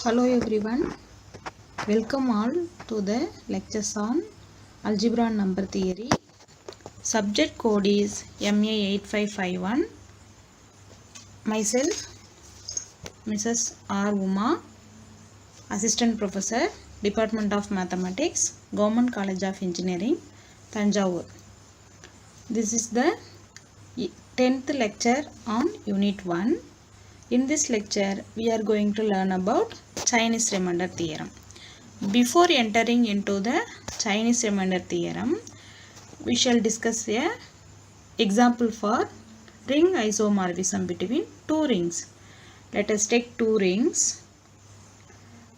Hello everyone, welcome all to the lectures on algebra and number theory. Subject code is MA8551. Myself Mrs. R. Uma, Assistant Professor, Department of Mathematics, Government College of Engineering, Tanjavur. This is the 10th lecture on Unit 1. In this lecture, we are going to learn about Chinese remainder theorem. Before entering into the Chinese remainder theorem, we shall discuss a example for ring isomorphism between two rings. Let us take two rings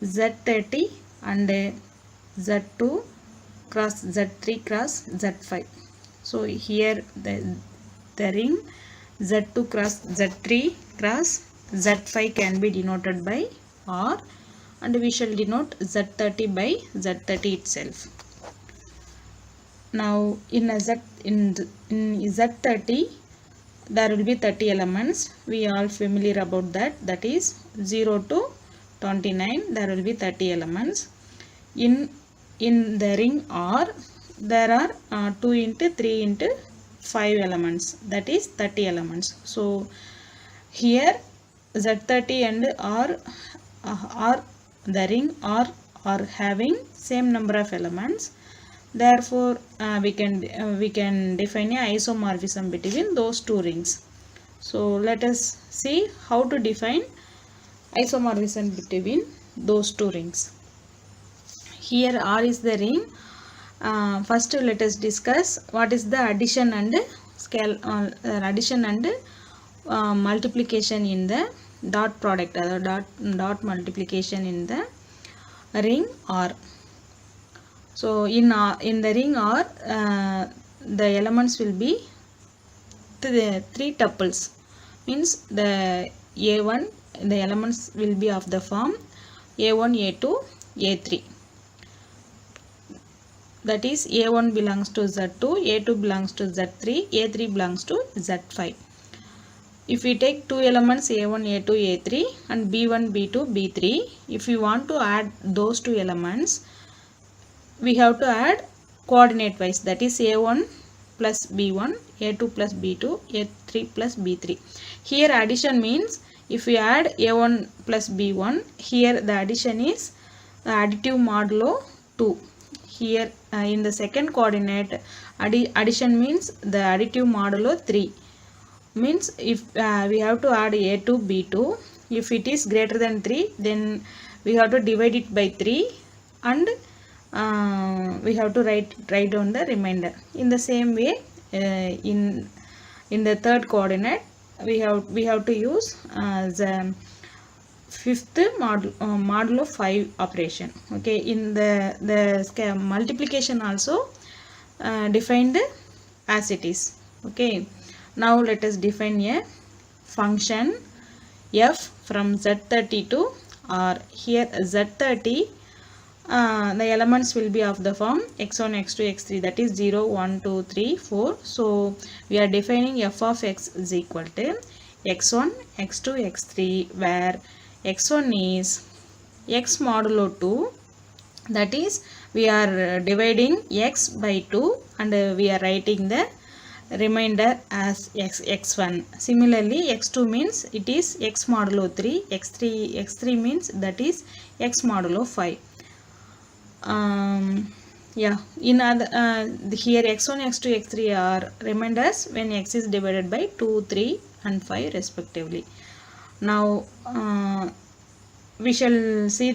Z30 and Z2 cross Z3 cross Z5. So here the ring Z2 cross Z3 cross Z5 can be denoted by R, and we shall denote Z30 by Z30 itself. Now in Z30 there will be 30 elements. We are all familiar about that. That is 0 to 29. There will be 30 elements. In the ring R there are 2 into 3 into 5 elements. That is 30 elements. So here Z30 and R the ring R are having same number of elements. Therefore we can define a isomorphism between those two rings. So let us see how to define isomorphism between those two rings. Here R is the ring. First let us discuss what is the addition and multiplication in the dot product, or dot multiplication in the ring R. So in the ring R, the elements will be three tuples. Means the A1, the elements will be of the form A1, A2, A3. That is A1 belongs to Z2, A2 belongs to Z3, A3 belongs to Z5. If we take two elements A1, A2, A3 and B1, B2, B3, if we want to add those two elements, we have to add coordinate wise. That is A1 plus B1, A2 plus B2, A3 plus B3. Here addition means if we add A1 plus B1, here the addition is the additive modulo 2. Here in the second coordinate, addition means the additive modulo 3. Means if we have to add A2 B2, if it is greater than 3, then we have to divide it by 3 and we have to write down the remainder. In the same way, in the third coordinate, we have to use the fifth modulo 5 operation. Okay, in the multiplication also defined as it is. Okay. Now let us define a function f from Z30 to R. Here Z30, the elements will be of the form x1, x2, x3, that is 0, 1, 2, 3, 4. So we are defining f of x is equal to x1, x2, x3, where x1 is x modulo 2, that is we are dividing x by 2 and we are writing the remainder as x1. Similarly x2 means it is x modulo 3, x3 means that is x modulo 5. In other here x1, x2, x3 are remainders when x is divided by 2, 3 and 5 respectively. Now we shall see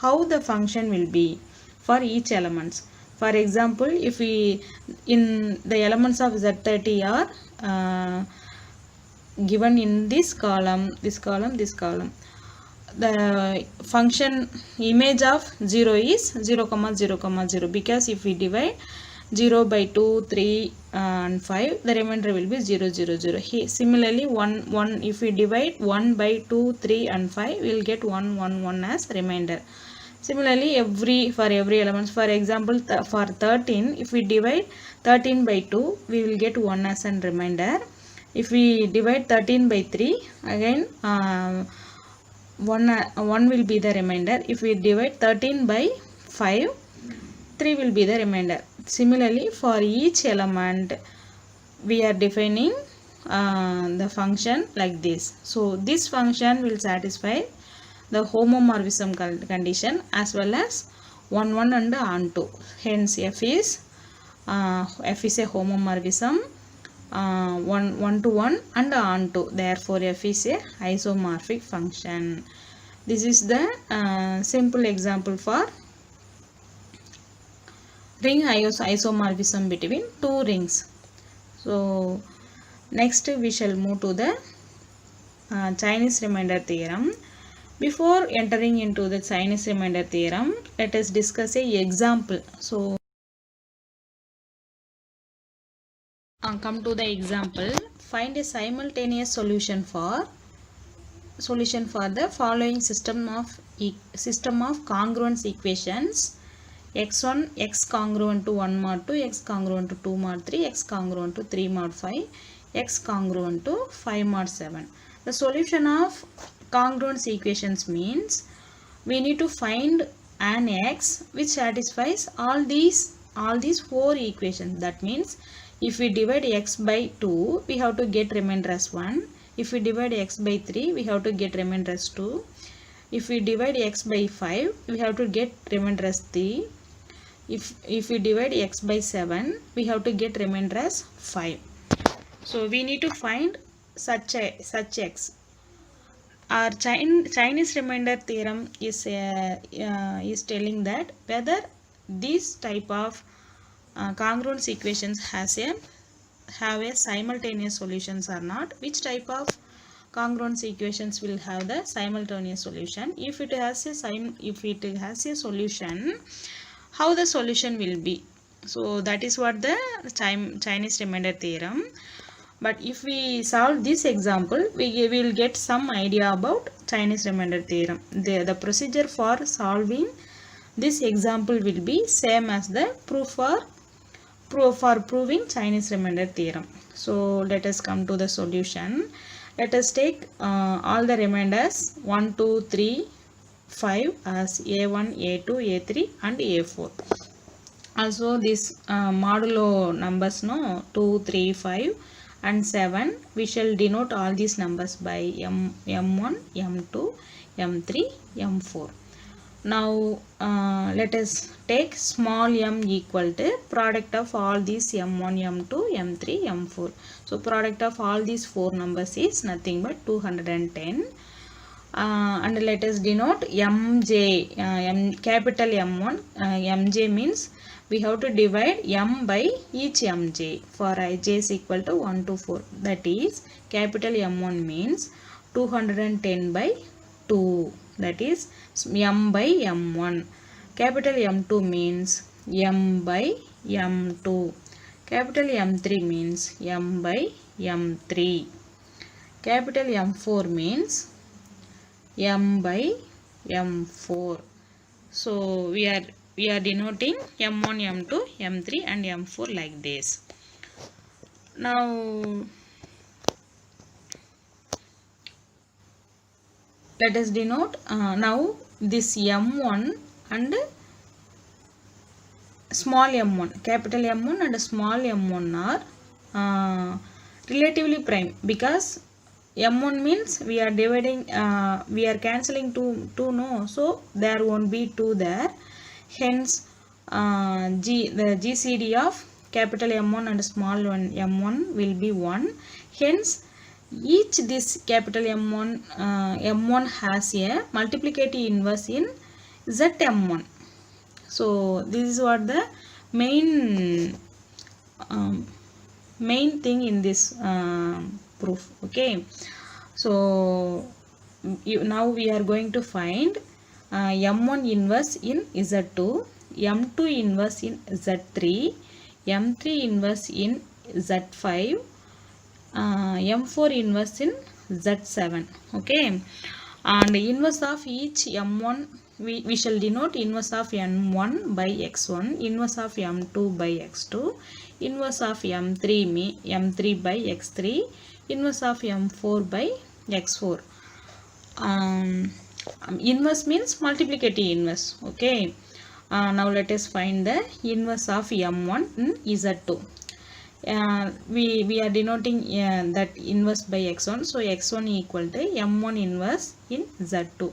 how the function will be for each elements. For example, if we in the elements of Z30 are given in this column, the function image of 0 is 0, 0, 0, because if we divide 0 by 2, 3 and 5, the remainder will be 0, 0, 0. Here, similarly 1, if we divide 1 by 2, 3 and 5, we will get 1, 1, 1 as remainder. Similarly, for every element, for example, for 13, if we divide 13 by 2, we will get 1 as a remainder. If we divide 13 by 3, again 1 will be the remainder. If we divide 13 by 5, 3 will be the remainder. Similarly, for each element we are defining the function like this. So this function will satisfy the homomorphism condition as well as 1 1 and onto. Hence f is a homomorphism 1 to 1 and onto. Therefore f is a isomorphic function. This is the simple example for ring isomorphism between two rings. So next we shall move to the Chinese remainder theorem. Before entering into the Chinese remainder theorem, let us discuss a example. So come to the example. Find a simultaneous solution for the following system of congruence equations: x1 x congruent to 1 mod 2, x congruent to 2 mod 3, x congruent to 3 mod 5, x congruent to 5 mod 7. The solution of congruence equations means we need to find an x which satisfies all these 4 equations. That means if we divide x by 2, we have to get remainder as 1. If we divide x by 3, we have to get remainder as 2. If we divide x by 5, we have to get remainder as 3. If we divide x by 7, we have to get remainder as 5. So we need to find such x. Our Chinese remainder theorem is telling that whether this type of congruence equations have a simultaneous solutions or not. Which type of congruence equations will have the simultaneous solution? If it has a solution, how the solution will be. So that is what the Chinese remainder theorem. But if we solve this example, we will get some idea about Chinese remainder theorem. The procedure for solving this example will be same as the proof for proving Chinese remainder theorem. So let us come to the solution. Let us take all the remainders 1, 2, 3, 5 as a1, a2, a3 and a4. Also this modulo numbers 2, 3, 5 and 7. We shall denote all these numbers by m1, m2, m3, m4. Now let us take small m equal to product of all these m1, m2, m3, m4. So product of all these 4 numbers is nothing but 210. And let us denote mj, capital M1. Mj means we have to divide m by each mj for ij is equal to 1 to 4. That is capital M1 means 210 by 2. That is m by m1. Capital M2 means m by m2. Capital M3 means m by m3. Capital M4 means m by m4. So we are denoting m1, m2, m3 and m4 like this. Now let us denote now this m1 and small m1, capital M1 and small m1 are relatively prime, because m1 means we are dividing, we are cancelling 2 no, so there won't be 2 there. Hence the GCD of capital M1 and small m1 will be 1. Hence each this capital M1 has a multiplicative inverse in Zm1. So this is what the main thing in this proof. Okay, so now we are going to find m1 inverse in Z2, m2 inverse in Z3, m3 inverse in Z5, m4 inverse in Z7. Okay, and inverse of each m1 we shall denote inverse of m1 by x1, inverse of m2 by x2, inverse of m3 by x3, inverse of m4 by x4. Inverse means multiplicative inverse. Okay. Now let us find the inverse of m1 in z2. We are denoting that inverse by x1. So x1 equal to m1 inverse in z2.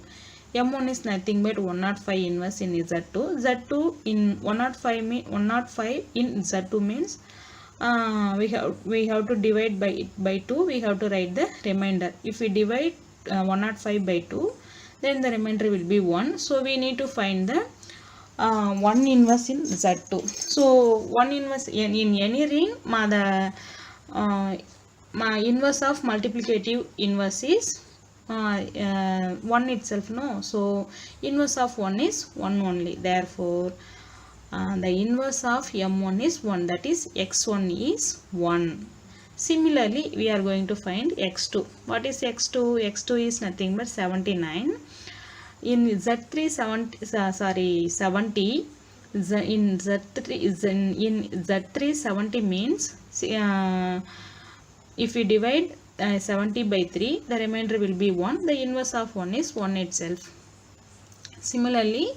m1 is nothing but 105 inverse in z2. z2 in 105 in z2 means we have to divide by 2. We have to write the remainder. If we divide 105 by 2, then the remainder will be 1. So we need to find the 1 inverse in Z2. So 1 inverse in any ring, the inverse of multiplicative inverse is 1 itself, no. So inverse of 1 is 1 only. Therefore the inverse of m1 is 1, that is x1 is 1. Similarly, we are going to find x2. What is x2? x2 is nothing but 79. In z3 70, in z3 70 means if we divide 70 by 3, the remainder will be 1. The inverse of 1 is 1 itself. Similarly,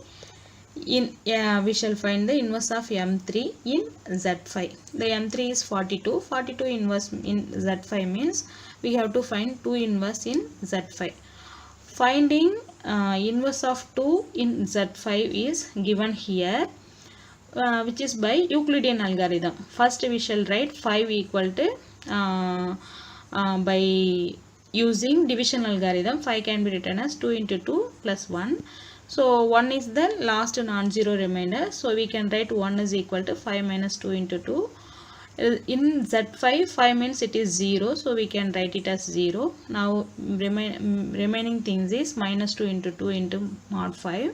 we shall find the inverse of m3 in z5. The m3 is 42. 42 inverse in z5 means we have to find 2 inverse in z5. Finding inverse of 2 in z5 is given here, which is by Euclidean algorithm. First we shall write 5 equal to by using division algorithm. 5 can be written as 2 into 2 plus 1. So 1 is the last non-zero remainder. So we can write 1 is equal to 5 minus 2 into 2. In z5, 5 means it is 0. So we can write it as 0. Now remaining things is minus 2 into 2 into mod 5.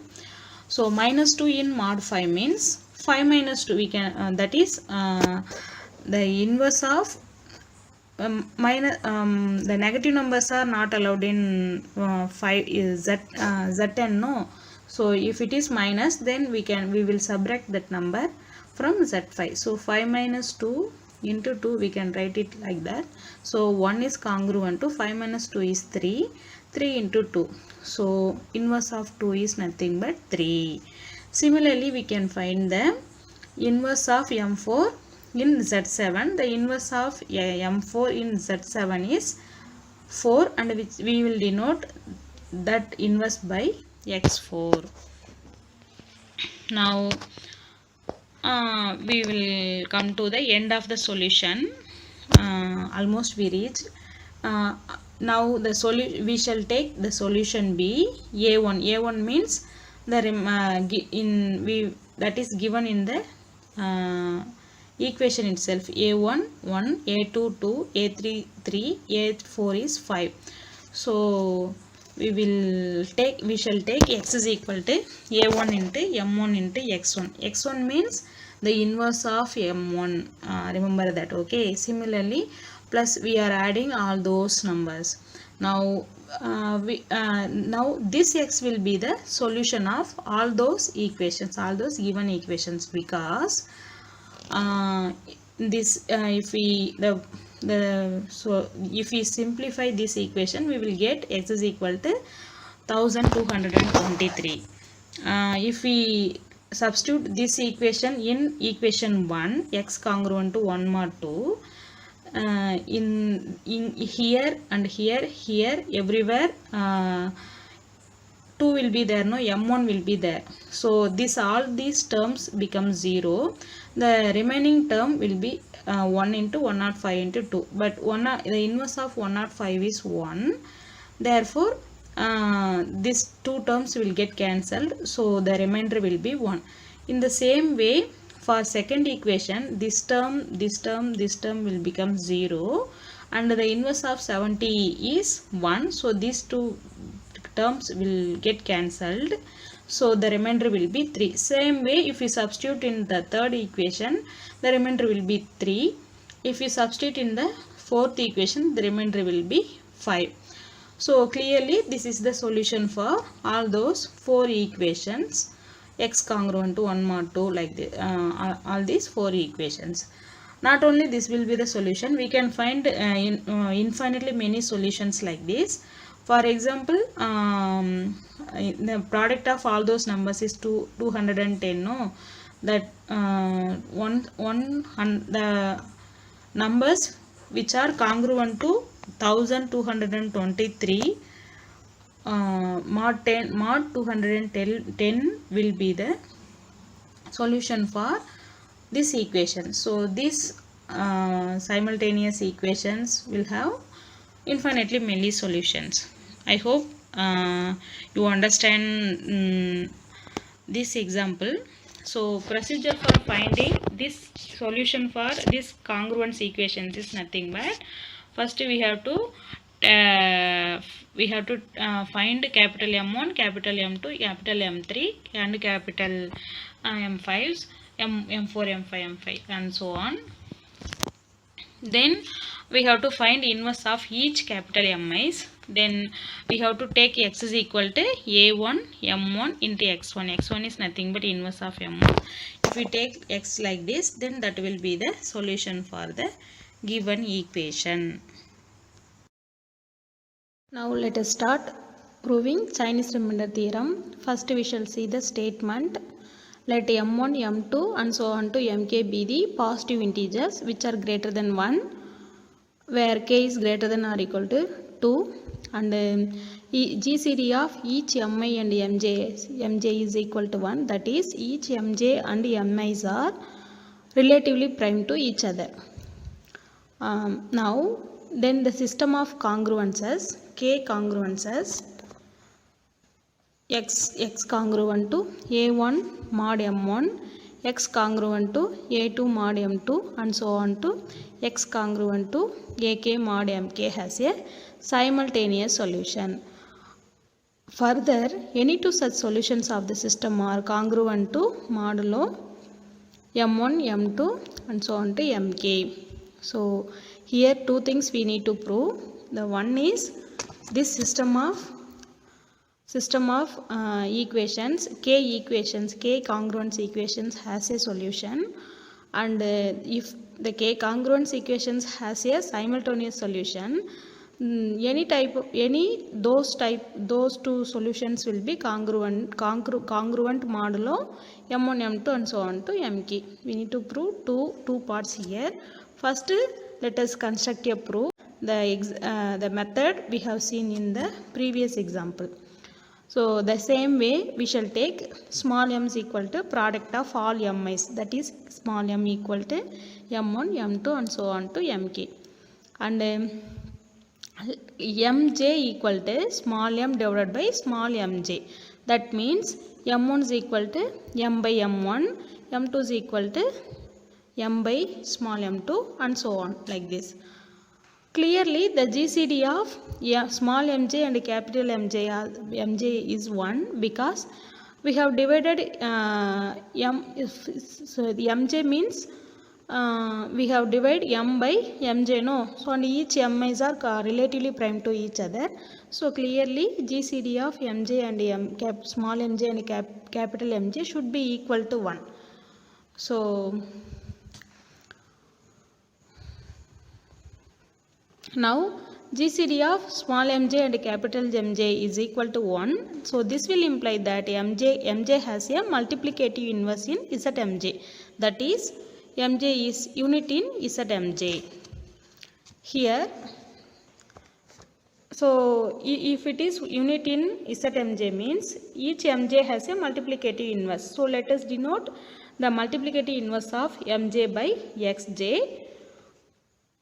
So minus 2 in mod 5 means 5 minus 2. We can that is the inverse of the negative numbers are not allowed in 5 is z10, no. So if it is minus, then we will subtract that number from z5. So 5 minus 2 into 2, we can write it like that. So 1 is congruent to 5 minus 2 is 3. 3 into 2. So inverse of 2 is nothing but 3. Similarly, we can find the inverse of m4 in z7. The inverse of m4 in z7 is 4, and which we will denote that inverse by x4. Now we will come to the end of the solution. Almost we reached. Now the we shall take the solution B, A1. A1 means the that is given in the equation itself. A1 1, A2 2, A3 3, A4 is 5. So we shall take x is equal to A1 into m1 into x1. x1 means the inverse of m1. Remember that. Okay. Similarly, plus we are adding all those numbers. Now now this x will be the solution of all those equations, all those given equations, because this if we if we simplify this equation, we will get x is equal to 1223. If we substitute this equation in equation 1, x congruent to 1 mod 2, in here and here everywhere 2 will be there, no, m1 will be there. So all these terms become 0. The remaining term will be 1 into 105 into 2, but the inverse of 105 is 1. Therefore these two terms will get cancelled, so the remainder will be 1. In the same way, for second equation, this term will become 0, and the inverse of 70 is 1. So these two terms will get cancelled, so the remainder will be 3. Same way, if we substitute in the third equation, the remainder will be 3. If we substitute in the fourth equation, the remainder will be 5. So clearly this is the solution for all those 4 equations, x congruent to 1 mod 2, like this, all these 4 equations. Not only this will be the solution, we can find infinitely many solutions like this. For example, the product of all those numbers is 210. No, that the numbers which are congruent to 1223 mod 210 will be the solution for this equation. So these simultaneous equations will have infinitely many solutions. I hope you understand this example. So procedure for finding this solution for this congruence equations is nothing but first we have to find capital M1, capital M2, capital M3 and capital M5s, M4, M5, M5 and so on. Then we have to find inverse of each capital MIs. Then we have to take x is equal to a1 m1 into x1. X1 is nothing but inverse of m1. If we take x like this, then that will be the solution for the given equation. Now let us start proving Chinese remainder theorem. First we shall see the statement. Let m1, m2 and so on to mk be the positive integers which are greater than 1, where k is greater than or equal to 2, and GCD of each mi and mj is equal to 1. That is, each mj and mi's are relatively prime to each other. Now then the system of congruences, k congruences, x congruent to a1 mod m1, x congruent to a2 mod m2 and so on to x congruent to ak mod mk has a simultaneous solution. Further, any two such solutions of the system are congruent to modulo m1, m2 and so on to mk. So here two things we need to prove. The one is this system of equations, k congruence equations has a solution, and if the k congruence equations has a simultaneous solution, those two solutions will be congruent modulo m1, m2 and so on to mk. We need to prove two parts here. First, let us construct a proof. The method we have seen in the previous example. So the same way we shall take small m is equal to product of all mi's, that is small m equal to m1, m2 and so on to mk, and mj equal to small m divided by small mj. That means m1 is equal to m by m1, m2 is equal to m by small m2 and so on, like this. Clearly the GCD of small mj and capital mj is 1 because we have divided so the mj means we have divided m by mj, no? So and each mi's are relatively prime to each other. So clearly GCD of mj and small mj and capital mj should be equal to 1. So now GCD of small mj and capital mj is equal to 1. So this will imply that mj has a multiplicative inverse in Zmj. That is, mj is unit in Zmj. Here, so if it is unit in Zmj means each mj has a multiplicative inverse. So let us denote the multiplicative inverse of mj by xj.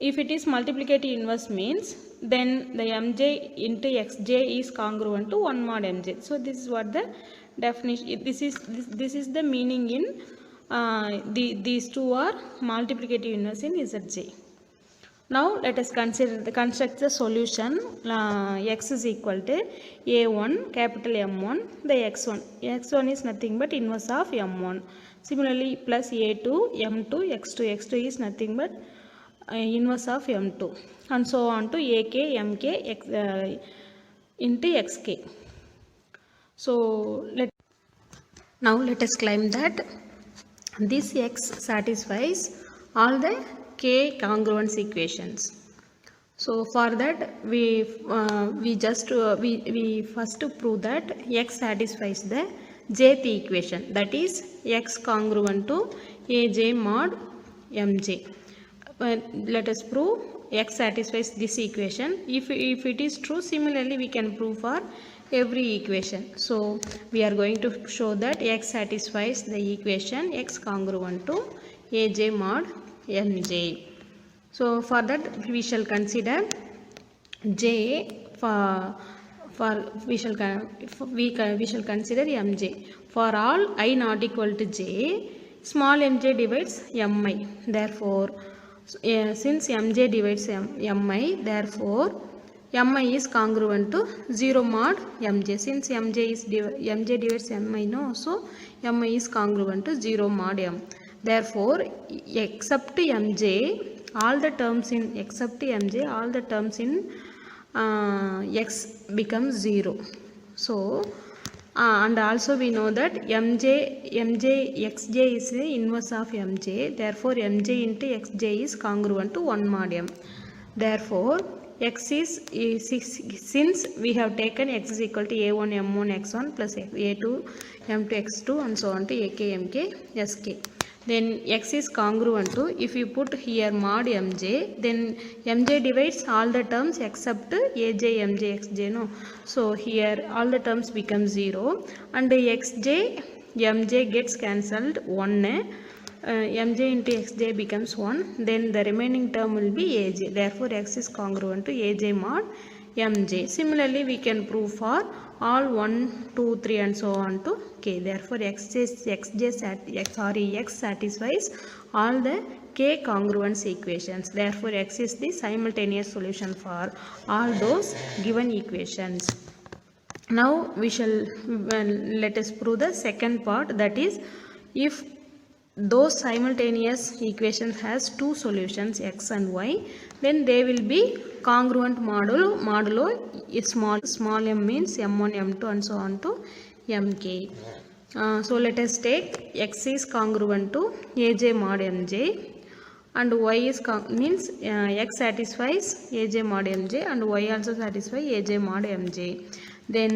If it is multiplicative inverse means then the mj into xj is congruent to 1 mod mj. So this is what the definition, this is the meaning in these two are multiplicative inverse in Zj. Now let us construct the solution. X is equal to a1 capital M1, the x1 is nothing but inverse of m1. Similarly plus a2 m2 x2 is nothing but inverse of m2 and so on to ak mk into xk. So now let us claim that this x satisfies all the k congruence equations. So for that we first prove that x satisfies the jth equation, that is x congruent to aj mod mj. Let us prove x satisfies this equation. If it is true, similarly we can prove for every equation. So we are going to show that x satisfies the equation x congruent to aj mod mj. So for that we shall consider j for we shall consider mj. For all I not equal to j, small mj divides mi. Therefore since mj divides mi, therefore mi is congruent to 0 mod mj. Since mj divides mi, no, so mi is congruent to 0 mod m. Therefore except mj, all the terms in x becomes 0. So and also we know that xj is the inverse of mj. Therefore mj into xj is congruent to 1 mod m. Therefore x is since we have taken x is equal to a1 m1 x1 plus a2 m2 x2 and so on to ak mk sk, then x is congruent to, if you put here mod mj, then mj divides all the terms except aj mj xj, no. So here all the terms become 0 and xj mj gets cancelled 1, mj into xj becomes 1, then the remaining term will be aj. Therefore x is congruent to aj mod mj. Similarly we can prove for all 1 2 3 and so on to k. Therefore x satisfies all the k congruence equations. Therefore x is the simultaneous solution for all those given equations. Now we shall let us prove the second part, that is if those simultaneous equations has two solutions x and y, then they will be congruent modulo small m means m1 m2 and so on to mk. So let us take x is congruent to aj mod mj and y is means x satisfies aj mod mj and y also satisfies aj mod mj. Then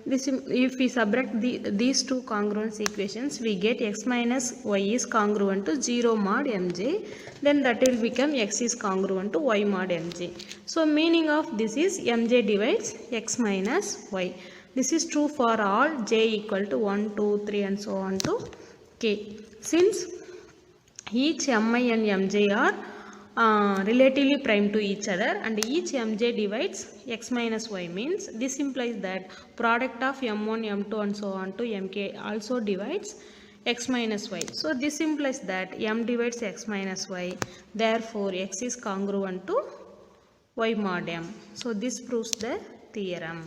this, if we subtract these two congruence equations, we get x minus y is congruent to 0 mod mj. Then that will become x is congruent to y mod mj. So meaning of this is mj divides x minus y. This is true for all j equal to 1 2 3 and so on to k. Since each mi and mj are relatively prime to each other and each mj divides x minus y, means this implies that product of m1 m2 and so on to mk also divides x minus y. So this implies that m divides x minus y. Therefore x is congruent to y mod m. So this proves the theorem.